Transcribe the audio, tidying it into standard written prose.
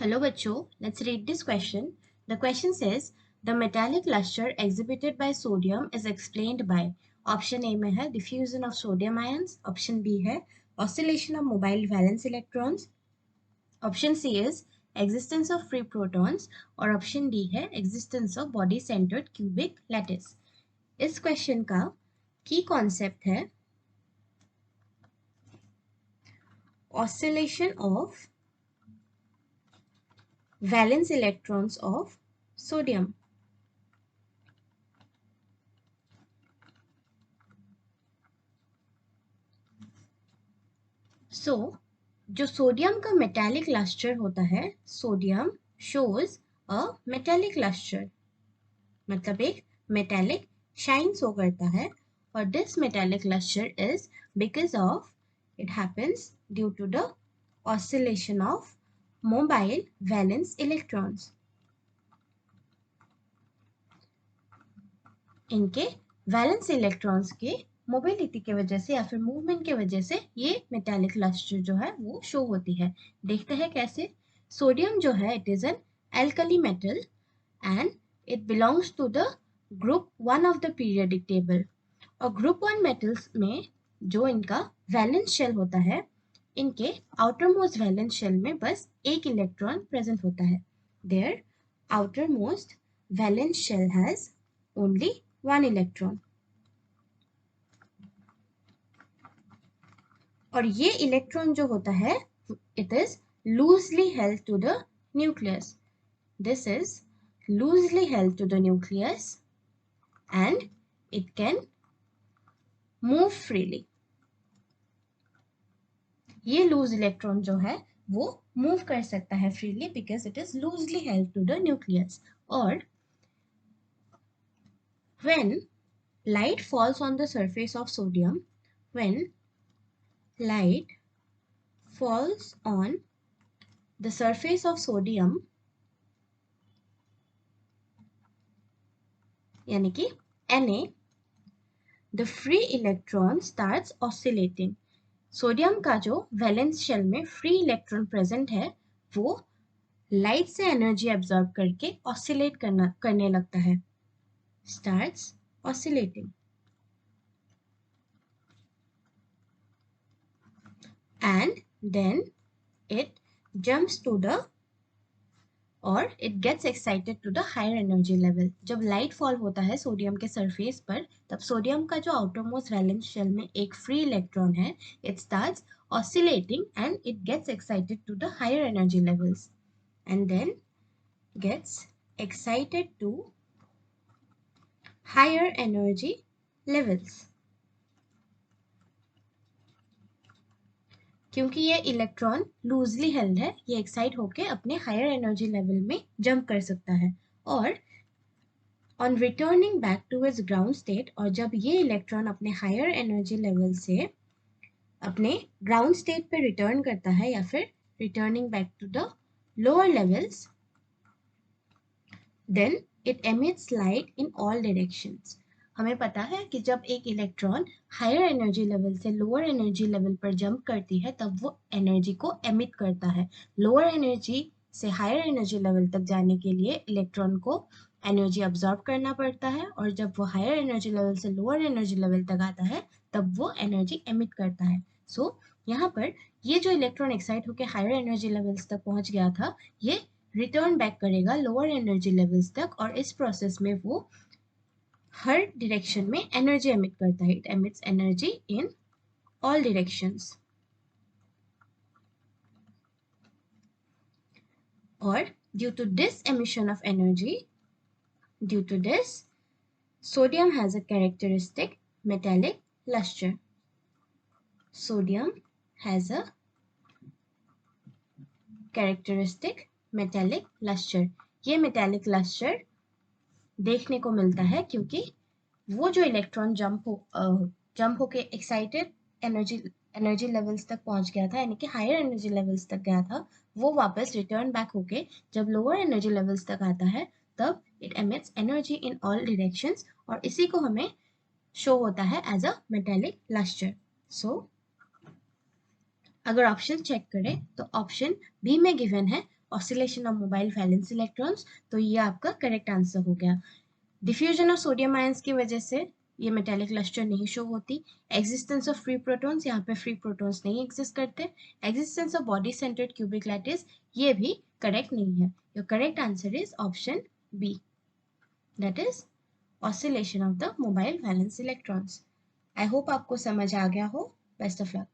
Hello बच्चों, let's read this question. The question says the metallic luster exhibited by sodium is explained by option A में है diffusion of sodium ions, option B है oscillation of mobile valence electrons, option C is existence of free protons और option D है existence of body centered cubic lattice. इस question का key concept है oscillation of valence electrons of sodium. So, जो sodium का metallic lustre होता है, sodium shows a metallic lustre, मतलब एक मेटालिक शाइन शो करता है. और this metallic lustre is because of it happens due to the oscillation of mobile valence electrons. इनके वैलेंस इलेक्ट्रॉन्स के मोबिलिटी की वजह से या फिर मूवमेंट की वजह से ये मेटालिक लस्टर जो है वो शो होती है. देखते हैं कैसे. सोडियम जो है it is an alkali metal and it belongs to the group 1 of the periodic table. और ग्रुप 1 मेटल्स में जो इनका वैलेंस शेल होता है, इनके आउटर मोस्ट वैलेंस शेल में बस एक इलेक्ट्रॉन प्रेजेंट होता है. Their outermost valence shell has only 1 electron. और ये इलेक्ट्रॉन जो होता है it is loosely held to the nucleus. This is loosely held to the nucleus and it can move freely. ये लूज इलेक्ट्रॉन जो है वो मूव कर सकता है freely because it is loosely held to the nucleus. और when light falls on the surface of sodium, when light falls on the surface of sodium, यानी कि Na, the free electron starts oscillating. Sodium का जो valence shell में free electron present है वो light से energy absorb करके oscillate करने लगता है. starts oscillating and then it jumps to the और it gets excited to the higher energy level. जब लाइट फॉल होता है सोडियम के सरफेस पर, तब सोडियम का जो आउटर मोस्ट वैलेंस शेल में एक फ्री इलेक्ट्रॉन है, it starts oscillating and it gets excited to the higher energy levels and then gets excited to higher energy levels. क्योंकि ये इलेक्ट्रॉन लूजली हेल्ड है, ये एक्साइट होके अपने हायर एनर्जी लेवल में जंप कर सकता है. और on returning back to its ground state, और जब ये इलेक्ट्रॉन अपने हायर एनर्जी लेवल से अपने ग्राउंड स्टेट पे रिटर्न करता है या फिर returning back to the lower levels, then it emits light in all directions. हमें पता है कि जब एक इलेक्ट्रॉन हायर एनर्जी लेवल से लोअर एनर्जी लेवल पर जंप करती है तब वो एनर्जी को एमिट करता है. लोअर एनर्जी से हायर एनर्जी लेवल तक जाने के लिए इलेक्ट्रॉन को एनर्जी अब्जॉर्ब करना पड़ता है, और जब वो हायर एनर्जी लेवल से लोअर एनर्जी लेवल तक आता है तब वो एनर्जी एमिट करता है. सो यहाँ पर ये जो इलेक्ट्रॉन एक्साइट होकर हायर एनर्जी लेवल्स तक पहुंच गया था, ये रिटर्न बैक करेगा लोअर एनर्जी लेवल्स तक, और इस प्रोसेस में वो हर डायरेक्शन में एनर्जी एमिट करता है. It emits energy in all directions. और due to this emission of energy, due to this sodium has a characteristic metallic luster. Sodium has a characteristic metallic luster. ये metallic luster देखने को मिलता है क्योंकि वो जो इलेक्ट्रॉन जंप होके एक्साइटेड एनर्जी लेवल्स तक पहुंच गया था, यानी कि हायर एनर्जी लेवल्स तक गया था, वो वापस रिटर्न बैक होके जब लोअर एनर्जी लेवल्स तक आता है तब it emits energy in all directions, और इसी को हमें शो होता है as a metallic lustre. So अगर ऑप्शन चेक करें तो ऑप्शन बी में गिवन है oscillation of mobile valence electrons, तो ये आपका करेक्ट आंसर हो गया। डिफ्यूजन ऑफ सोडियम आयंस की वजह से ये मेटेलिक लस्टर नहीं शो होती। एग्जिस्टेंस ऑफ फ्री प्रोटॉन्स, यहाँ पे फ्री प्रोटॉन्स नहीं एग्जिस्ट करते। Existence of body centred cubic lattice, ये भी करेक्ट नहीं है। Your correct answer is option B, that is oscillation of the mobile valence electrons. I hope आपको समझ आ गया हो। Best of luck.